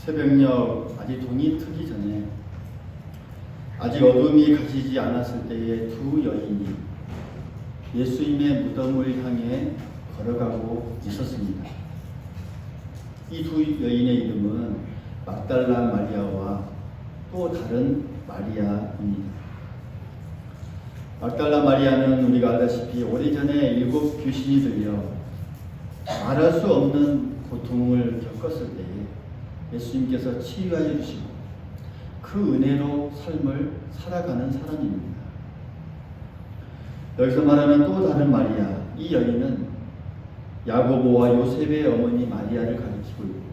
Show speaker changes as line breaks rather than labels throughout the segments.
새벽녘 아직 동이 트기 전에 아직 어둠이 가시지 않았을 때에 두 여인이 예수님의 무덤을 향해 걸어가고 있었습니다. 이 두 여인의 이름은 막달라 마리아와 또 다른 마리아입니다. 막달라 마리아는 우리가 알다시피 오래전에 7 귀신이 들려 말할 수 없는 고통을 겪었을 때에 예수님께서 치유하여 주시고 그 은혜로 삶을 살아가는 사람입니다. 여기서 말하는 또 다른 마리아, 이 여인은 야고보와 요셉의 어머니 마리아를 가리키고 있고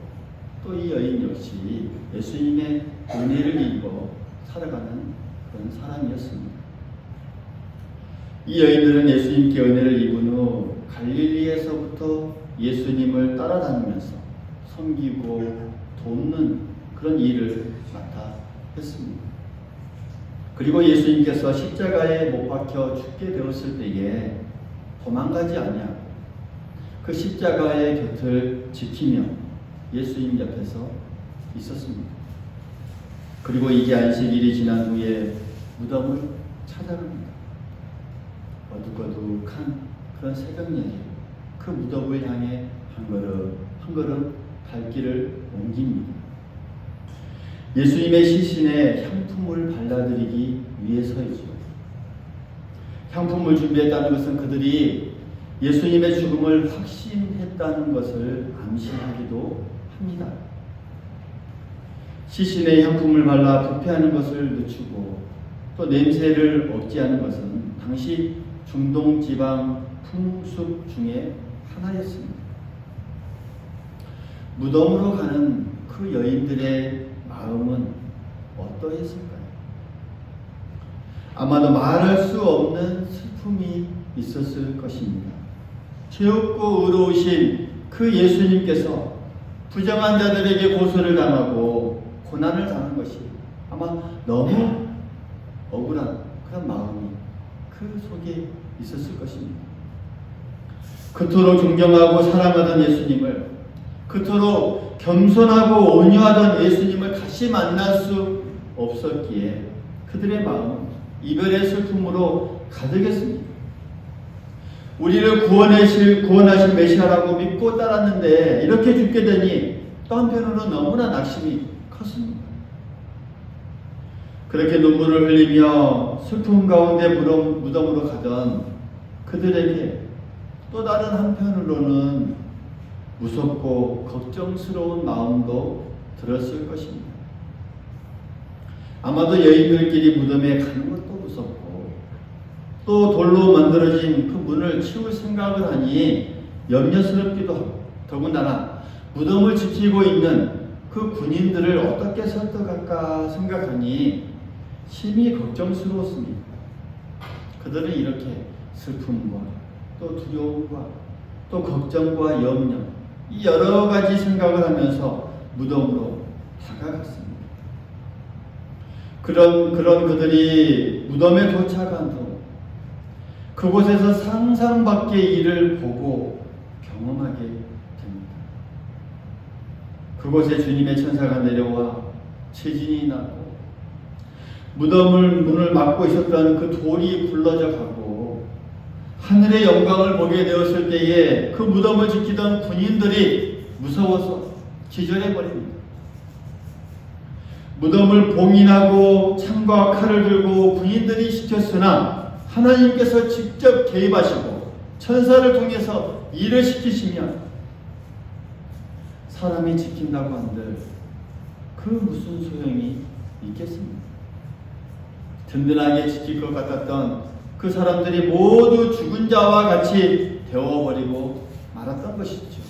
또 이 여인 역시 예수님의 은혜를 입어 살아가는 그런 사람이었습니다. 이 여인들은 예수님께 은혜를 입은 후 갈릴리에서부터 예수님을 따라다니면서 섬기고 돕는 그런 일을 맡아 했습니다. 그리고 예수님께서 십자가에 못 박혀 죽게 되었을 때에 도망가지 아니하고 그 십자가의 곁을 지키며 예수님 옆에서 있었습니다. 그리고 이제 안식일이 지난 후에 무덤을 찾아갑니다. 어둑어둑한 그런 새벽녘에 그 무덤을 향해 한 걸음 발길을 옮깁니다. 예수님의 시신에 향품을 발라드리기 위해서이죠. 향품을 준비했다는 것은 그들이 예수님의 죽음을 확신했다는 것을 암시하기도 합니다. 시신에 향품을 발라 부패하는 것을 늦추고 또 냄새를 억제하는 것은 당시 중동 지방 풍습 중에 하나였습니다. 무덤으로 가는 그 여인들의 마음은 어떠했을까요? 아마도 말할 수 없는 슬픔이 있었을 것입니다. 죄없고 의로우신 그 예수님께서 부정한 자들에게 고소를 당하고 고난을 당한 것이 아마 너무 억울한 그런 마음이 그 속에 있었을 것입니다. 그토록 존경하고 사랑하던 예수님을, 그토록 겸손하고 온유하던 예수님을 다시 만날 수 없었기에 그들의 마음은 이별의 슬픔으로 가득했습니다. 우리를 구원하실 메시아라고 믿고 따랐는데 이렇게 죽게 되니 또 한편으로는 너무나 낙심이 컸습니다. 그렇게 눈물을 흘리며 슬픔 가운데 무덤으로 가던 그들에게 또 다른 한편으로는 무섭고 걱정스러운 마음도 들었을 것입니다. 아마도 여인들끼리 무덤에 가는 것도 무섭고 또 돌로 만들어진 그 문을 치울 생각을 하니 염려스럽기도 하고 더군다나 무덤을 지키고 있는 그 군인들을 어떻게 설득할까 생각하니 심히 걱정스러웠습니다. 그들은 이렇게 슬픔과 또 두려움과 또 걱정과 염려 이 여러 가지 생각을 하면서 무덤으로 다가갔습니다. 그런 그들이 무덤에 도착한 후 그곳에서 상상 밖의 일을 보고 경험하게 됩니다. 그곳에 주님의 천사가 내려와 체진이 나고 문을 막고 있었던 그 돌이 굴러져 가고 하늘의 영광을 보게 되었을 때에 그 무덤을 지키던 군인들이 무서워서 기절해 버립니다. 무덤을 봉인하고 창과 칼을 들고 군인들이 지켰으나 하나님께서 직접 개입하시고 천사를 통해서 일을 시키시면 사람이 지킨다고 한들 그 무슨 소용이 있겠습니까? 든든하게 지킬 것 같았던 그 사람들이 모두 죽은 자와 같이 되어버리고 말았던 것이죠.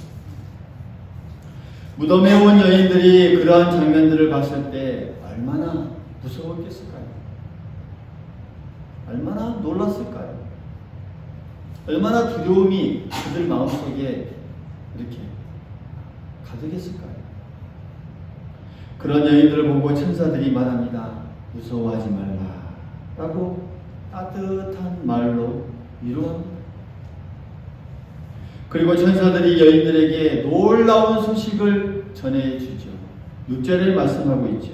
무덤에 온 여인들이 그러한 장면들을 봤을 때 얼마나 무서웠겠을까요? 얼마나 놀랐을까요? 얼마나 두려움이 그들 마음속에 이렇게 가득했을까요? 그런 여인들을 보고 천사들이 말합니다. 무서워하지 말라 라고 따뜻한 말로 위로합니다. 그리고 천사들이 여인들에게 놀라운 소식을 전해주죠. 6절에 말씀하고 있죠.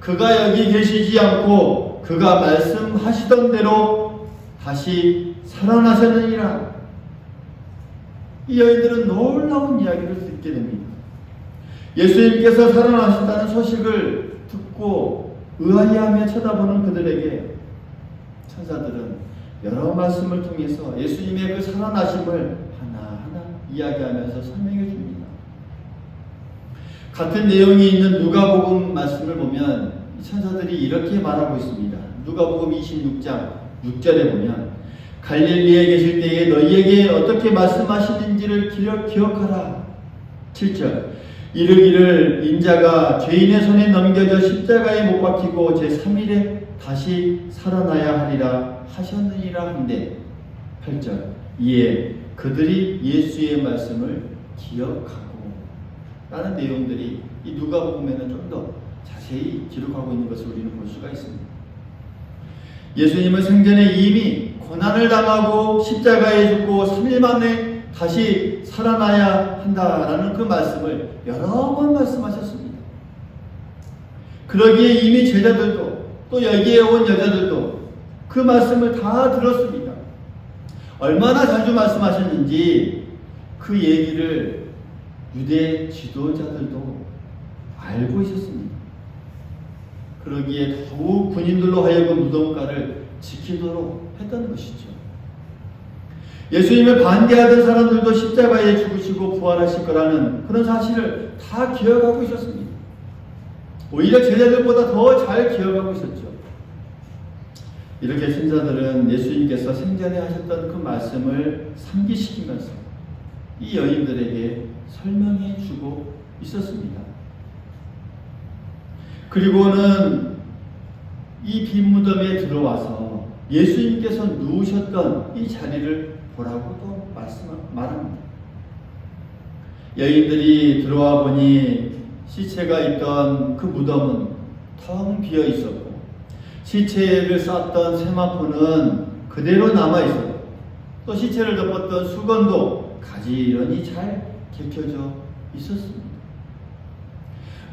그가 여기 계시지 않고 그가 말씀하시던 대로 다시 살아나셨느니라. 이 여인들은 놀라운 이야기를 듣게 됩니다. 예수님께서 살아나셨다는 소식을 듣고 의아해하며 쳐다보는 그들에게 천사들은 여러 말씀을 통해서 예수님의 그 살아나심을 하나하나 이야기하면서 설명해 줍니다. 같은 내용이 있는 누가복음 말씀을 보면 천사들이 이렇게 말하고 있습니다. 누가복음 26장 6절에 보면 갈릴리에 계실 때에 너희에게 어떻게 말씀하시는지를 기억하라. 7절 이르기를 인자가 죄인의 손에 넘겨져 십자가에 못 박히고 제3일에 다시 살아나야 하리라 하셨느니라 한데 8절 이에 그들이 예수의 말씀을 기억하고 라는 내용들이 이 누가복음에는 좀 더 자세히 기록하고 있는 것을 우리는 볼 수가 있습니다. 예수님은 생전에 이미 고난을 당하고 십자가에 죽고 3일 만에 다시 살아나야 한다라는 그 말씀을 여러 번 말씀하셨습니다. 그러기에 이미 제자들도 또 여기에 온 여자들도 그 말씀을 다 들었습니다. 얼마나 자주 말씀하셨는지 그 얘기를 유대 지도자들도 알고 있었습니다. 그러기에 더욱 군인들로 하여금 무덤가를 지키도록 했던 것이죠. 예수님을 반대하던 사람들도 십자가에 죽으시고 부활하실 거라는 그런 사실을 다 기억하고 있었습니다. 오히려 제자들보다 더 잘 기억하고 있었죠. 이렇게 신자들은 예수님께서 생전에 하셨던 그 말씀을 상기시키면서 이 여인들에게 설명해 주고 있었습니다. 그리고는 이 빈 무덤에 들어와서 예수님께서 누우셨던 이 자리를 보라고도 말합니다. 여인들이 들어와 보니 시체가 있던 그 무덤은 텅 비어 있었고 시체를 쌌던 세마포는 그대로 남아 있었고 또 시체를 덮었던 수건도 가지런히 잘 개켜져 있었습니다.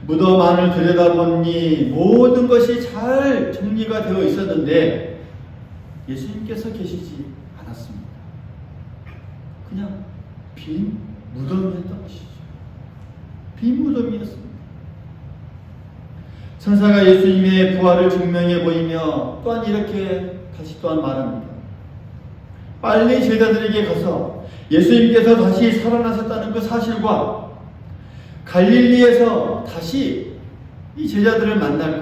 무덤 안을 들여다보니 모든 것이 잘 정리가 되어 있었는데 예수님께서 계시지 않았습니다. 그냥 빈 무덤이었던 것이죠. 빈 무덤이었습니다. 천사가 예수님의 부활을 증명해 보이며 또한 이렇게 다시 또한 말합니다. 빨리 제자들에게 가서 예수님께서 다시 살아나셨다는 그 사실과 갈릴리에서 다시 이 제자들을 만날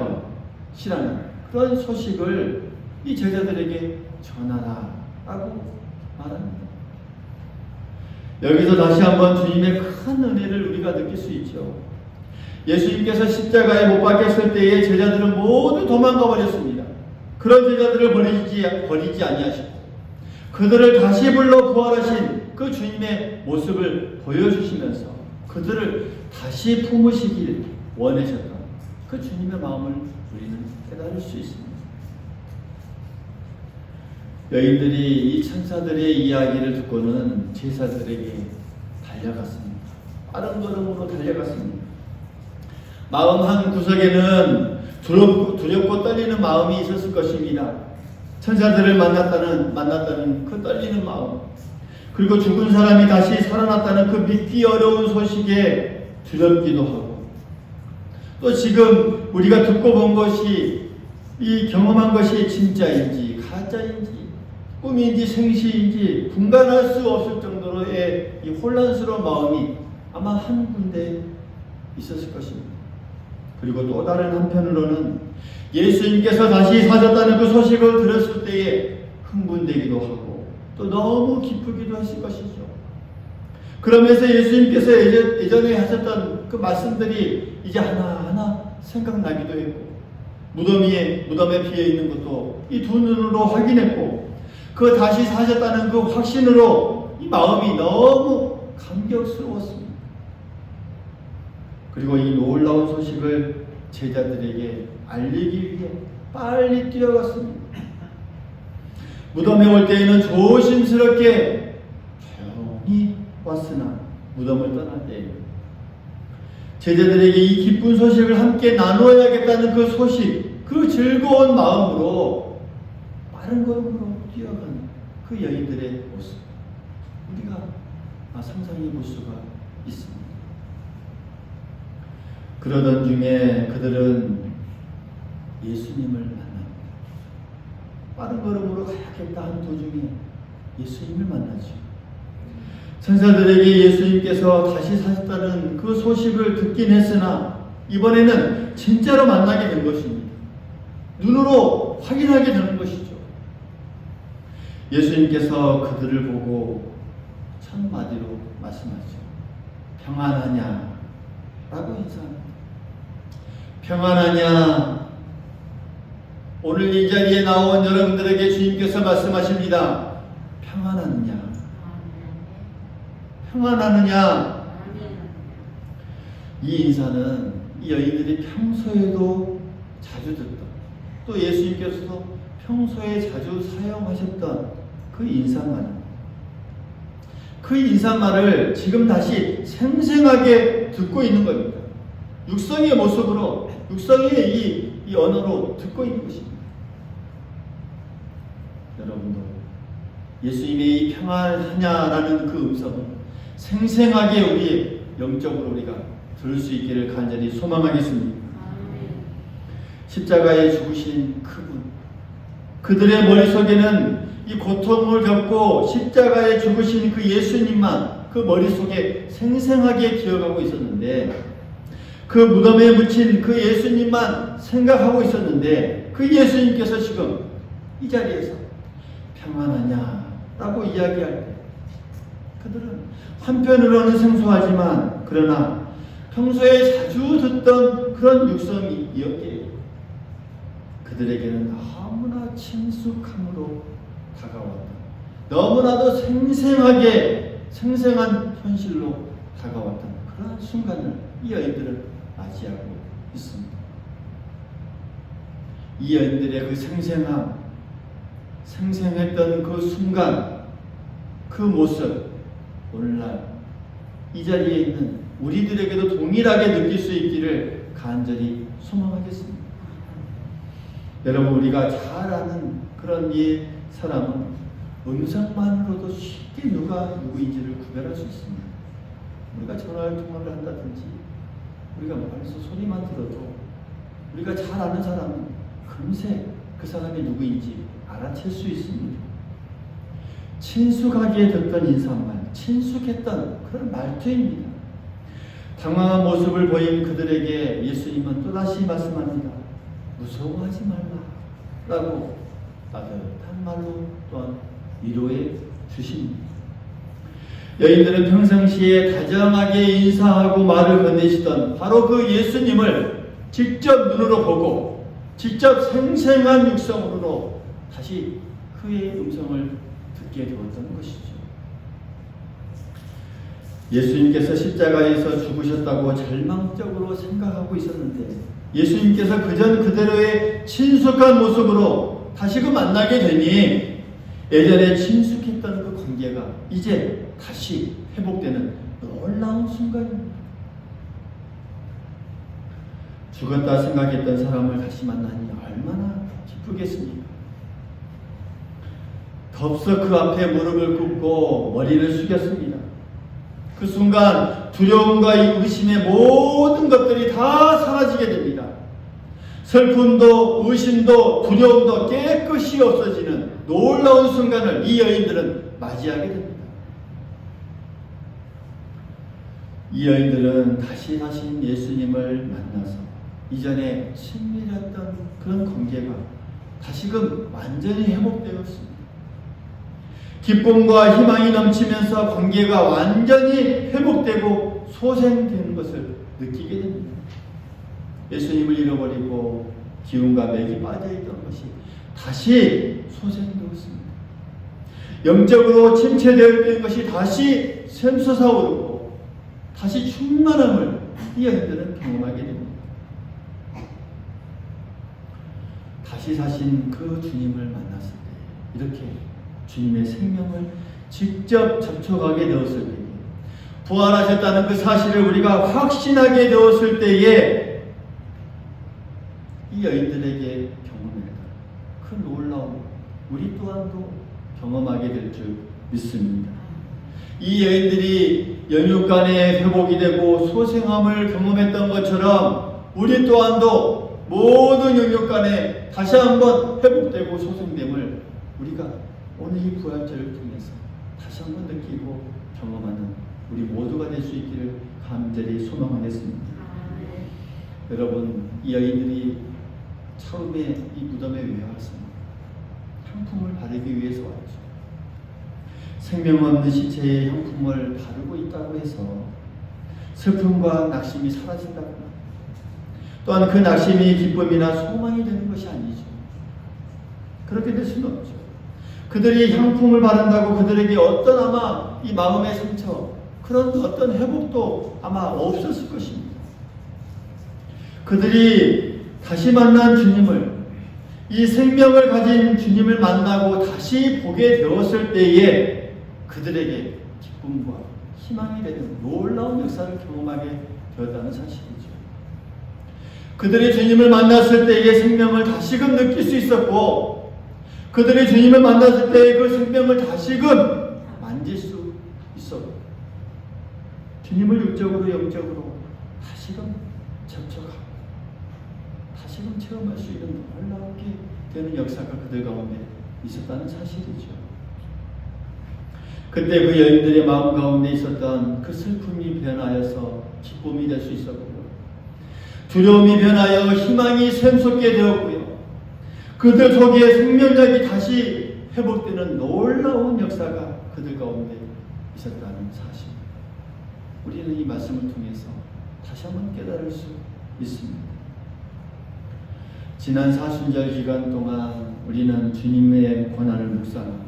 것이라는 그런 소식을 이 제자들에게 전하라라고 말합니다. 여기서 다시 한번 주님의 큰 은혜를 우리가 느낄 수 있죠. 예수님께서 십자가에 못 박혔을 때에 제자들은 모두 도망가 버렸습니다. 그런 제자들을 버리지 아니하시고 그들을 다시 불러 부활하신 그 주님의 모습을 보여주시면서 그들을 다시 품으시길 원하셨던 그 주님의 마음을 우리는 깨달을 수 있습니다. 여인들이 이 천사들의 이야기를 듣고는 제자들에게 달려갔습니다. 빠른 걸음으로 달려갔습니다. 마음 한 구석에는 두렵고 떨리는 마음이 있었을 것입니다. 천사들을 만났다는 그 떨리는 마음, 그리고 죽은 사람이 다시 살아났다는 그 믿기 어려운 소식에 두렵기도 하고, 또 지금 우리가 듣고 본 것이, 이 경험한 것이 진짜인지 가짜인지 꿈인지 생시인지 분간할 수 없을 정도로의 이 혼란스러운 마음이 아마 한 군데 있었을 것입니다. 그리고 또 다른 한편으로는 예수님께서 다시 사셨다는 그 소식을 들었을 때에 흥분되기도 하고 또 너무 기쁘기도 했을 것이죠. 그러면서 예수님께서 예전에 하셨던 그 말씀들이 이제 하나하나 생각나기도 했고, 무덤에 비어있는 것도 이 두 눈으로 확인했고, 그 다시 사셨다는 그 확신으로 이 마음이 너무 감격스러웠습니다. 그리고 이 놀라운 소식을 제자들에게 알리기 위해 빨리 뛰어갔습니다. 무덤에 올 때에는 조심스럽게 조용히 왔으나 무덤을 떠날 때에는 제자들에게 이 기쁜 소식을 함께 나누어야겠다는 그 소식, 그 즐거운 마음으로 빠른 걸음으로 뛰어가는 그 여인들의 모습, 우리가 상상해 볼 수가 있습니다. 그러던 중에 그들은 예수님을 만납니다. 빠른 걸음으로 가야겠다 한 도중에 예수님을 만나죠. 천사들에게 예수님께서 다시 사셨다는 그 소식을 듣긴 했으나 이번에는 진짜로 만나게 된 것입니다. 눈으로 확인하게 되는 것이죠. 예수님께서 그들을 보고 첫 마디로 말씀하죠. 평안하냐? 라고 인사합니다. 평안하냐? 오늘 이 자리에 나온 여러분들에게 주님께서 말씀하십니다. 평안하느냐? 평안하느냐? 이 인사는 이 여인들이 평소에도 자주 듣던, 또 예수님께서도 평소에 자주 사용하셨던 그 인사말입니다. 그 인사말을 지금 다시 생생하게 듣고 있는 겁니다. 육성의 모습으로, 육성의 이 언어로 듣고 있는 것입니다. 여러분도 예수님의 이 평안하냐라는 그 음성을 생생하게 우리 영적으로 우리가 들을 수 있기를 간절히 소망하겠습니다. 십자가에 죽으신 그분, 그들의 머릿속에는 이 고통을 겪고 십자가에 죽으신 그 예수님만 그 머릿속에 생생하게 기억하고 있었는데, 그 무덤에 묻힌 그 예수님만 생각하고 있었는데, 그 예수님께서 지금 이 자리에서 평안하냐 라고 이야기할 때 그들은 한편으로는 생소하지만 그러나 평소에 자주 듣던 그런 육성이었기에 그들에게는 너무나 친숙함으로 다가왔다. 너무나도 생생한 현실로 다가왔던 그런 순간을 이 여인들은 맞이하고 있습니다. 이 여인들의 그 생생했던 그 순간, 그 모습, 오늘날 이 자리에 있는 우리들에게도 동일하게 느낄 수 있기를 간절히 소망하겠습니다. 여러분, 우리가 잘 아는 그런 이 사람은 음성만으로도 쉽게 누가 누구인지를 구별할 수 있습니다. 우리가 전화를 통화를 한다든지 우리가 말해서 소리만 들어도 우리가 잘 아는 사람은 금세 그 사람이 누구인지 알아챌 수 있습니다. 친숙하게 듣던 인사말, 친숙했던 그런 말투입니다. 당황한 모습을 보인 그들에게 예수님은 또다시 말씀합니다. 무서워하지 말라 라고 따뜻한 말로 또한 위로해 주십니다. 여인들은 평상시에 다정하게 인사하고 말을 건네시던 바로 그 예수님을 직접 눈으로 보고 직접 생생한 육성으로 다시 그의 음성을 듣게 되었던 것이죠. 예수님께서 십자가에서 죽으셨다고 절망적으로 생각하고 있었는데 예수님께서 그전 그대로의 친숙한 모습으로 다시금 만나게 되니 예전에 친숙했던 그 관계가 이제 다시 회복되는 놀라운 순간입니다. 죽었다 생각했던 사람을 다시 만나니 얼마나 기쁘겠습니까? 덥석 그 앞에 무릎을 꿇고 머리를 숙였습니다. 그 순간 두려움과 의심의 모든 것들이 다 사라지게 됩니다. 슬픔도 의심도 두려움도 깨끗이 없어지는 놀라운 순간을 이 여인들은 맞이하게 됩니다. 이 여인들은 다시 사신 예수님을 만나서 이전에 친밀했던 그런 관계가 다시금 완전히 회복되었습니다. 기쁨과 희망이 넘치면서 관계가 완전히 회복되고 소생되는 것을 느끼게 됩니다. 예수님을 잃어버리고 기운과 맥이 빠져있던 것이 다시 소생되었습니다. 영적으로 침체되어 있던 것이 다시 샘솟아오르고 다시 충만함을 이 여인들은 경험하게 됩니다. 다시 사신 그 주님을 만났을 때 이렇게 주님의 생명을 직접 접촉하게 되었을 때 부활하셨다는 그 사실을 우리가 확신하게 되었을 때에 이 여인들에게 경험했다. 그 놀라움 우리 또한도 경험하게 될 줄 믿습니다. 이 여인들이 연육간의 회복이 되고 소생함을 경험했던 것처럼 우리 또한도 모든 연육간에 다시 한번 회복되고 소생됨을 우리가 오늘 이 부활절을 통해서 다시 한번 느끼고 경험하는 우리 모두가 될 수 있기를 간절히 소망하겠습니다. 여러분, 이 여인들이 처음에 이 무덤에 왜 왔습니까? 향품을 바르기 위해서 왔죠. 생명 없는 시체에 향품을 바르고 있다고 해서 슬픔과 낙심이 사라진다거나 또한 그 낙심이 기쁨이나 소망이 되는 것이 아니죠. 그렇게 될 수는 없죠. 그들이 향품을 바른다고 그들에게 어떤 아마 이 마음의 상처, 그런 어떤 회복도 아마 없었을 것입니다. 그들이 다시 만난 주님을, 이 생명을 가진 주님을 만나고 다시 보게 되었을 때에 그들에게 기쁨과 희망이 되는 놀라운 역사를 경험하게 되었다는 사실이죠. 그들이 주님을 만났을 때의 생명을 다시금 느낄 수 있었고, 그들이 주님을 만났을 때의 그 생명을 다시금 만질 수 있었고, 주님을 육적으로 영적으로 다시금 접촉하고 다시금 체험할 수 있는 놀랍게 되는 역사가 그들 가운데 있었다는 사실이죠. 그때 그 여인들의 마음 가운데 있었던 그 슬픔이 변하여서 기쁨이 될 수 있었고요. 두려움이 변하여 희망이 샘솟게 되었고요. 그들 속에 생명력이 다시 회복되는 놀라운 역사가 그들 가운데 있었다는 사실. 우리는 이 말씀을 통해서 다시 한번 깨달을 수 있습니다. 지난 사순절 기간 동안 우리는 주님의 고난을 묵상하고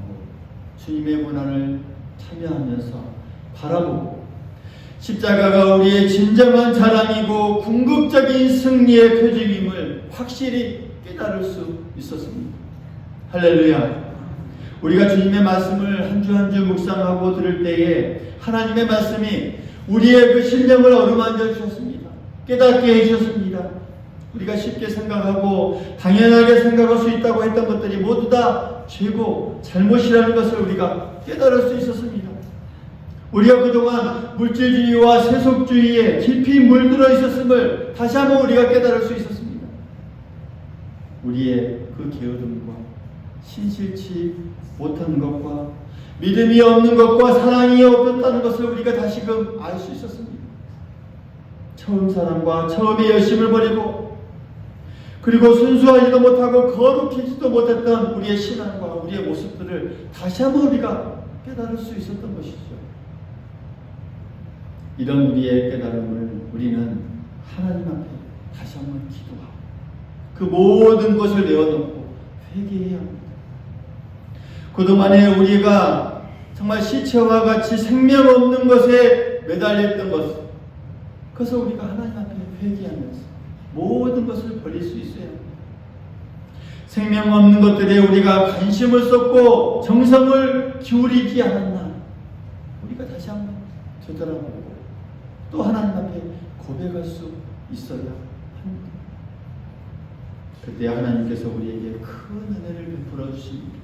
주님의 고난을 참여하면서 바라보고 십자가가 우리의 진정한 자랑이고 궁극적인 승리의 표징임을 확실히 깨달을 수 있었습니다. 할렐루야. 우리가 주님의 말씀을 한 주 한 주 묵상하고 들을 때에 하나님의 말씀이 우리의 그 심령을 어루만져 주셨습니다. 깨닫게 해주셨습니다. 우리가 쉽게 생각하고 당연하게 생각할 수 있다고 했던 것들이 모두 다 죄고 잘못이라는 것을 우리가 깨달을 수 있었습니다. 우리가 그동안 물질주의와 세속주의에 깊이 물들어 있었음을 다시 한번 우리가 깨달을 수 있었습니다. 우리의 그 게으름과 신실치 못한 것과 믿음이 없는 것과 사랑이 없었다는 것을 우리가 다시금 알 수 있었습니다. 처음 사랑과 처음의 열심을 버리고 그리고 순수하지도 못하고 거룩하지도 못했던 우리의 신앙과 우리의 모습들을 다시 한번 우리가 깨달을 수 있었던 것이죠. 이런 우리의 깨달음을 우리는 하나님 앞에 다시 한번 기도하고 그 모든 것을 내어놓고 회개해야 합니다. 그동안에 우리가 정말 시체와 같이 생명 없는 것에 매달렸던 것, 그래서 우리가 하나님 앞에 회개하면서 모든 것을 버릴 수 있어야 합니다. 생명 없는 것들에 우리가 관심을 쏟고 정성을 기울이지 않았나, 우리가 다시 한번 되돌아보고 또 하나님 앞에 고백할 수 있어야 합니다. 그때 하나님께서 우리에게 큰 은혜를 베풀어 주십니다.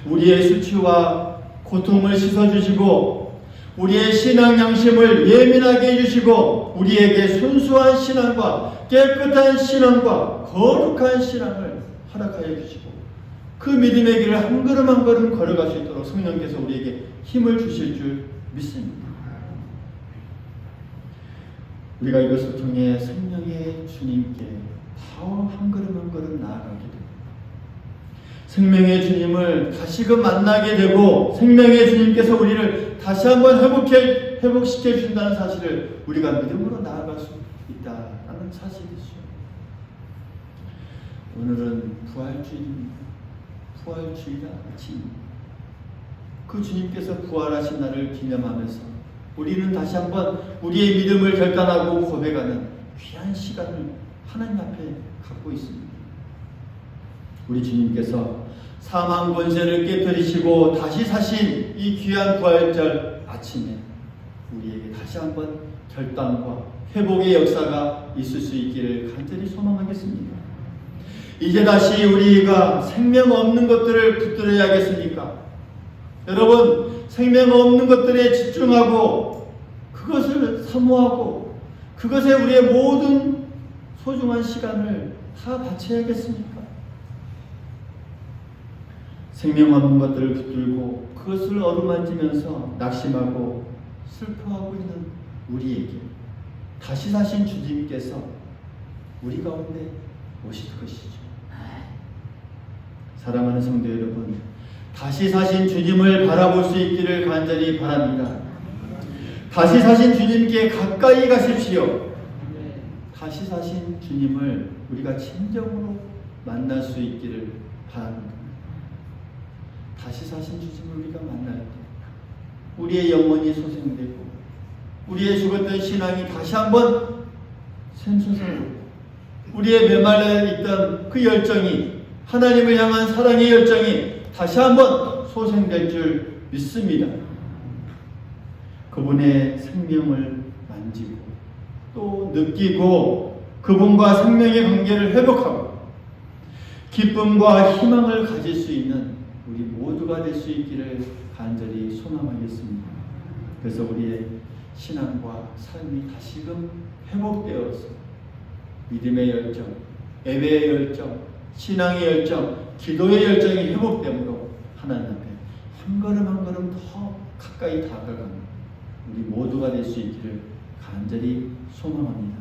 우리의 수치와 고통을 씻어주시고 우리의 신앙 양심을 예민하게 해주시고 우리에게 순수한 신앙과 깨끗한 신앙과 거룩한 신앙을 허락하여 주시고 그 믿음의 길을 한 걸음 한 걸음 걸어갈 수 있도록 성령께서 우리에게 힘을 주실 줄 믿습니다. 우리가 이것을 통해 생명의 주님께 더 한 걸음 한 걸음 나아가게 됩니다. 생명의 주님을 다시금 만나게 되고 생명의 주님께서 우리를 다시 한번 회복시켜 주신다는 사실을 우리가 믿음으로 나아갈 수 있다는 사실이죠. 오늘은 부활주일입니다. 부활주일 아침입니다. 그 주님께서 부활하신 날을 기념하면서 우리는 다시 한번 우리의 믿음을 결단하고 고백하는 귀한 시간을 하나님 앞에 갖고 있습니다. 우리 주님께서 사망 권세를 깨뜨리시고 다시 사신 이 귀한 부활절 아침에 우리에게 다시 한번 결단과 회복의 역사가 있을 수 있기를 간절히 소망하겠습니다. 이제 다시 우리가 생명 없는 것들을 붙들어야겠습니까? 여러분, 생명 없는 것들에 집중하고 그것을 사모하고 그것에 우리의 모든 소중한 시간을 다 바쳐야겠습니까? 생명 없는 것들을 붙들고 그것을 어루만지면서 낙심하고 슬퍼하고 있는 우리에게 다시 사신 주님께서 우리 가운데 오실 것이죠. 사랑하는 성도 여러분, 다시 사신 주님을 바라볼 수 있기를 간절히 바랍니다. 다시 사신 주님께 가까이 가십시오. 다시 사신 주님을 우리가 진정으로 만날 수 있기를 바랍니다. 다시 사신 주님을 우리가 만날 때 우리의 영혼이 소생되고 우리의 죽었던 신앙이 다시 한번 샘솟아오고 우리의 메말라 있던 그 열정이, 하나님을 향한 사랑의 열정이 다시 한번 소생될 줄 믿습니다. 그분의 생명을 만지고 또 느끼고 그분과 생명의 관계를 회복하고 기쁨과 희망을 가질 수 있는 우리 모두가 될 수 있기를 간절히 소망하겠습니다. 그래서 우리의 신앙과 삶이 다시금 회복되어서 믿음의 열정, 예배의 열정, 신앙의 열정, 기도의 열정이 회복되므로 하나님 앞에 한 걸음 한 걸음 더 가까이 다가가는 우리 모두가 될 수 있기를 간절히 소망합니다.